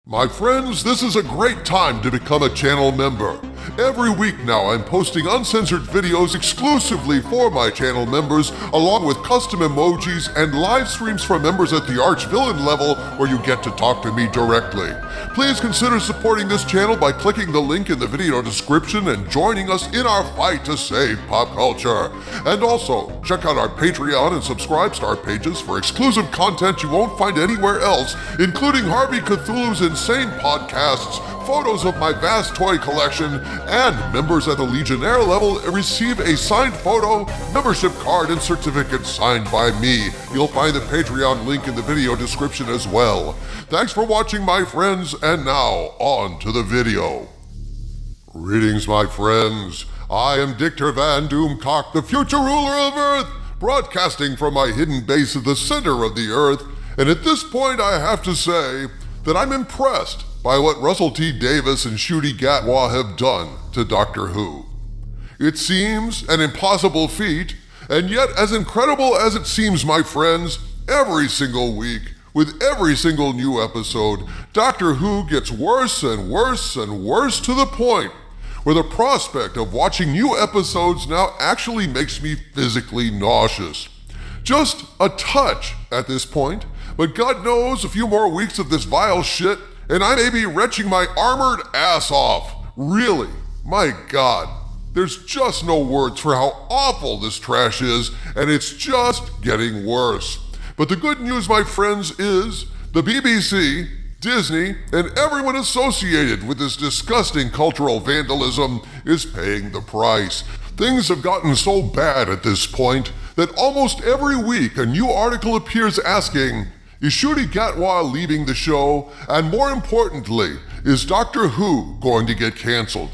My friends, this is a great time to become a channel member. Every week now I'm posting uncensored videos exclusively for my channel members, along with custom emojis and live streams for members at the arch-villain level where you get to talk to me directly. Please consider supporting this channel by clicking the link in the video description and joining us in our fight to save pop culture. And also, check out our Patreon and Subscribe-Star pages for exclusive content you won't find anywhere else, including Harvey Cthulhu's insane podcasts, photos of my vast toy collection, and members at the Legionnaire level receive a signed photo, membership card, and certificate signed by me. You'll find the Patreon link in the video description as well. Thanks for watching, my friends, and now on to the video. Greetings, my friends. I am Dictor Van Doomcock, the future ruler of Earth, broadcasting from my hidden base at the center of the Earth, and at this point I have to say that I'm impressed by what Russell T. Davies and Ncuti Gatwa have done to Doctor Who. It seems an impossible feat, and yet as incredible as it seems, my friends, every single week, with every single new episode, Doctor Who gets worse and worse and worse to the point where the prospect of watching new episodes now actually makes me physically nauseous. Just a touch at this point, but God knows a few more weeks of this vile shit and I may be retching my armored ass off. Really, my God, there's just no words for how awful this trash is, and it's just getting worse. But the good news, my friends, is the BBC, Disney, and everyone associated with this disgusting cultural vandalism is paying the price. Things have gotten so bad at this point that almost every week a new article appears asking, is Ncuti Gatwa leaving the show? And more importantly, is Doctor Who going to get canceled?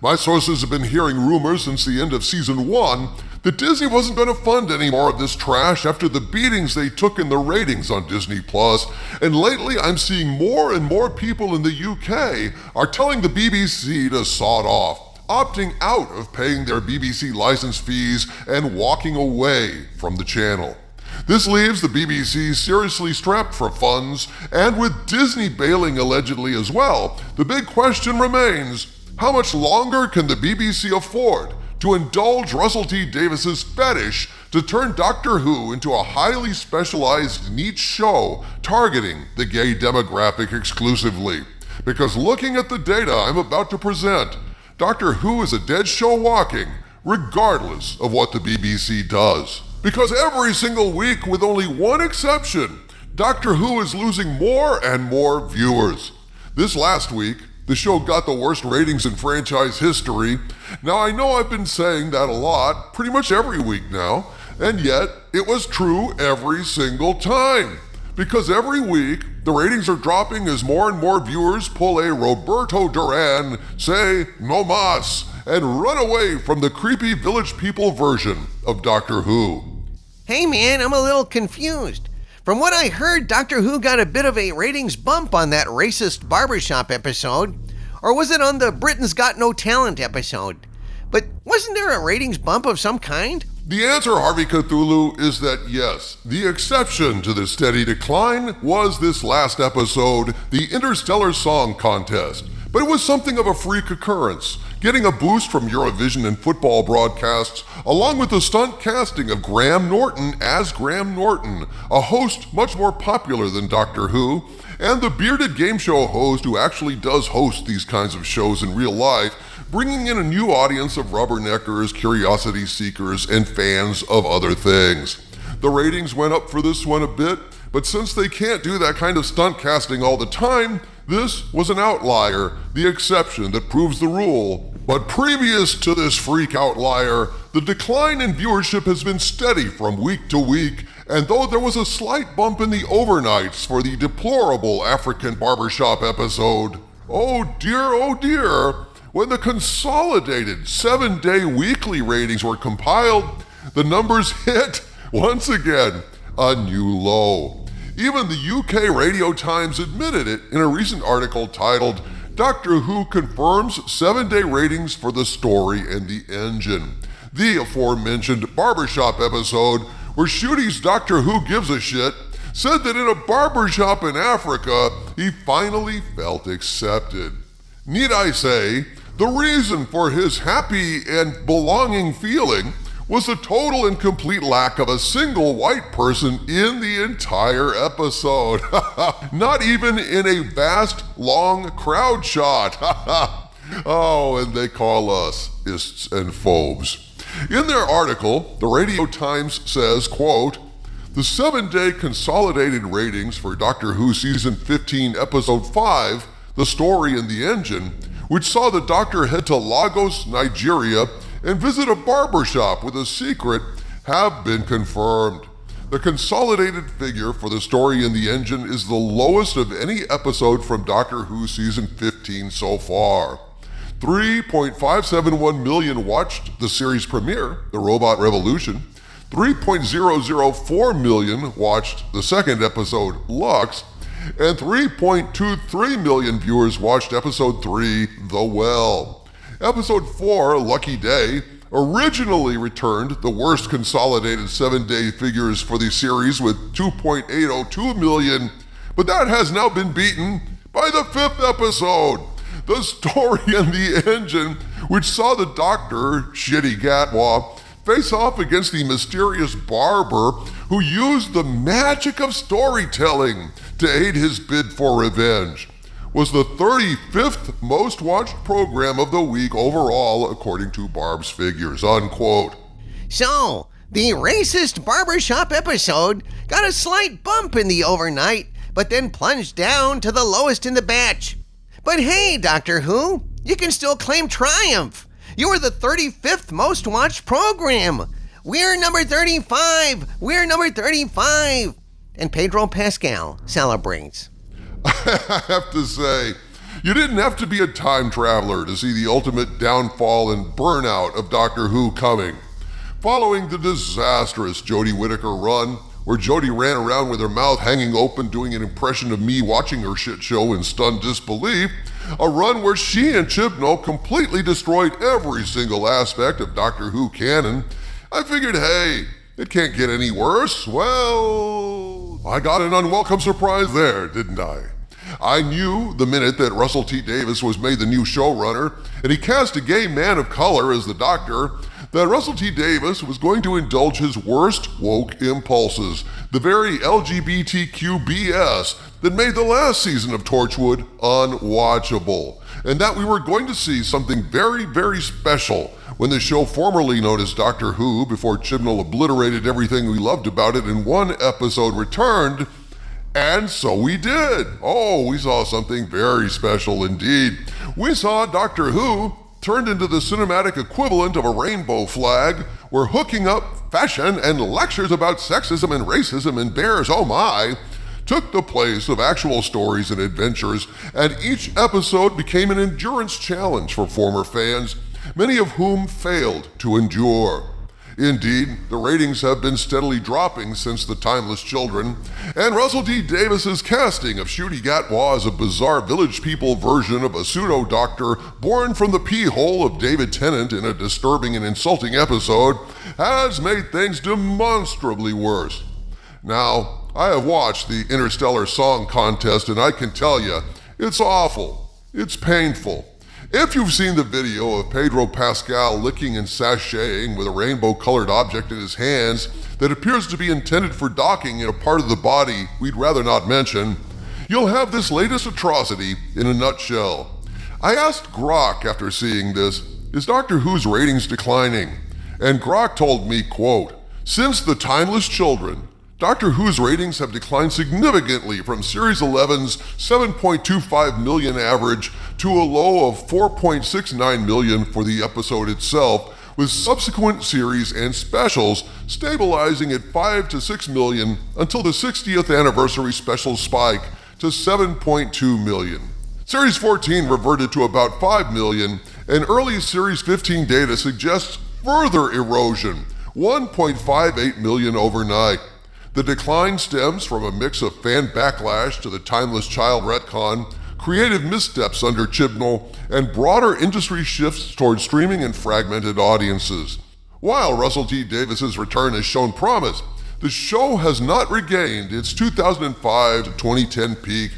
My sources have been hearing rumors since the end of season 1 that Disney wasn't going to fund any more of this trash after the beatings they took in the ratings on Disney+, and lately I'm seeing more and more people in the UK are telling the BBC to sod off, opting out of paying their BBC license fees and walking away from the channel. This leaves the BBC seriously strapped for funds, and with Disney bailing allegedly as well, the big question remains, how much longer can the BBC afford to indulge Russell T. Davies' fetish to turn Doctor Who into a highly specialized niche show targeting the gay demographic exclusively? Because looking at the data I'm about to present, Doctor Who is a dead show walking, regardless of what the BBC does. Because every single week, with only one exception, Doctor Who is losing more and more viewers. This last week, the show got the worst ratings in franchise history. Now, I know I've been saying that a lot, pretty much every week now, and yet it was true every single time. Because every week, the ratings are dropping as more and more viewers pull a Roberto Duran, say no mas, and run away from the creepy village people version of Doctor Who. Hey man, I'm a little confused. From what I heard, Doctor Who got a bit of a ratings bump on that racist Barbershop episode. Or was it on the Britain's Got No Talent episode? But wasn't there a ratings bump of some kind? The answer, Harvey Cthulhu, is that yes. The exception to this steady decline was this last episode, the Interstellar Song Contest. But it was something of a freak occurrence, getting a boost from Eurovision and football broadcasts, along with the stunt casting of Graham Norton as Graham Norton, a host much more popular than Doctor Who, and the bearded game show host who actually does host these kinds of shows in real life, bringing in a new audience of rubberneckers, curiosity seekers, and fans of other things. The ratings went up for this one a bit, but since they can't do that kind of stunt casting all the time, this was an outlier, the exception that proves the rule. But previous to this freak outlier, the decline in viewership has been steady from week to week, and though there was a slight bump in the overnights for the deplorable African Barbershop episode, oh dear, when the consolidated 7-day weekly ratings were compiled, the numbers hit, once again, a new low. Even the UK Radio Times admitted it in a recent article titled, Doctor Who confirms 7-day ratings for the story and the engine. The aforementioned Barbershop episode, where Ncuti's Doctor Who Gives a Shit said that in a barbershop in Africa, he finally felt accepted. Need I say, the reason for his happy and belonging feeling was the total and complete lack of a single white person in the entire episode. Not even in a vast, long crowd shot. Oh, and they call us ists and phobes. In their article, the Radio Times says, quote, "The 7-day consolidated ratings for Doctor Who Season 15, Episode 5, The Story in the Engine, which saw the Doctor head to Lagos, Nigeria, and visit a barbershop with a secret, have been confirmed. The consolidated figure for The Story in the Engine is the lowest of any episode from Doctor Who Season 15 so far. 3.571 million watched the series premiere, The Robot Revolution. 3.004 million watched the second episode, Lux, and 3.23 million viewers watched Episode 3, The Well. Episode 4, Lucky Day, originally returned the worst consolidated 7-day figures for the series with 2.802 million, but that has now been beaten by the 5th episode, The Story in the Engine, which saw the Doctor, Ncuti Gatwa, face off against the mysterious barber who used the magic of storytelling to aid his bid for revenge. Was the 35th most watched program of the week overall, according to Barb's figures, unquote. So, the racist barbershop episode got a slight bump in the overnight, but then plunged down to the lowest in the batch. But hey, Doctor Who, you can still claim triumph. You were the 35th most watched program. We're number 35. We're number 35. And Pedro Pascal celebrates. I have to say, you didn't have to be a time traveler to see the ultimate downfall and burnout of Doctor Who coming. Following the disastrous Jodie Whittaker run, where Jodie ran around with her mouth hanging open doing an impression of me watching her shit show in stunned disbelief, a run where she and Chibnall completely destroyed every single aspect of Doctor Who canon, I figured, hey, it can't get any worse. Well, I got an unwelcome surprise there, didn't I? I knew the minute that Russell T. Davies was made the new showrunner, and he cast a gay man of color as the Doctor, that Russell T. Davies was going to indulge his worst woke impulses, the very LGBTQ BS that made the last season of Torchwood unwatchable, and that we were going to see something very, very special when the show formerly known as Doctor Who, before Chibnall obliterated everything we loved about it in one episode, returned. And so we did. Oh, we saw something very special indeed. We saw Doctor Who turned into the cinematic equivalent of a rainbow flag, where hooking up, fashion, and lectures about sexism and racism and bears, oh my, took the place of actual stories and adventures, and each episode became an endurance challenge for former fans, many of whom failed to endure. Indeed, the ratings have been steadily dropping since The Timeless Children, and Russell T. Davies' casting of Ncuti Gatwa as a bizarre village people version of a pseudo-doctor born from the pee-hole of David Tennant in a disturbing and insulting episode has made things demonstrably worse. Now, I have watched the Interstellar Song Contest, and I can tell you, it's awful. It's painful. If you've seen the video of Pedro Pascal licking and sashaying with a rainbow-colored object in his hands that appears to be intended for docking in a part of the body we'd rather not mention, you'll have this latest atrocity in a nutshell. I asked Grok after seeing this, is Doctor Who's ratings declining? And Grok told me, quote, "Since The Timeless Children, Doctor Who's ratings have declined significantly from Series 11's 7.25 million average to a low of 4.69 million for the episode itself, with subsequent series and specials stabilizing at 5 to 6 million until the 60th anniversary special spike to 7.2 million. Series 14 reverted to about 5 million, and early Series 15 data suggests further erosion, 1.58 million overnight. The decline stems from a mix of fan backlash to the Timeless Child retcon, creative missteps under Chibnall, and broader industry shifts toward streaming and fragmented audiences. While Russell T. Davies' return has shown promise, the show has not regained its 2005 to 2010 peak,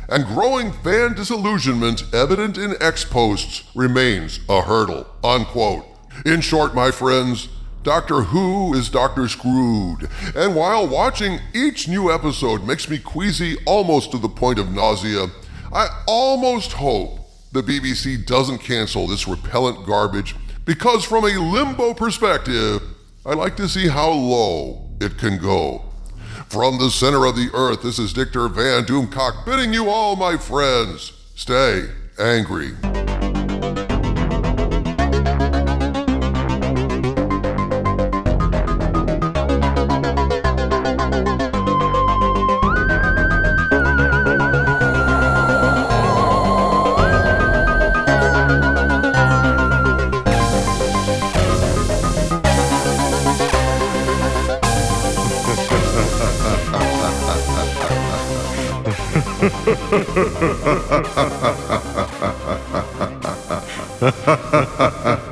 and growing fan disillusionment evident in X posts remains a hurdle, unquote. In short, my friends, Doctor Who is Dr. Screwed, and while watching each new episode makes me queasy almost to the point of nausea, I almost hope the BBC doesn't cancel this repellent garbage, because from a limbo perspective, I like to see how low it can go. From the center of the earth, this is Dictor Van Doomcock bidding you all, my friends, stay angry. Ha ha ha ha ha.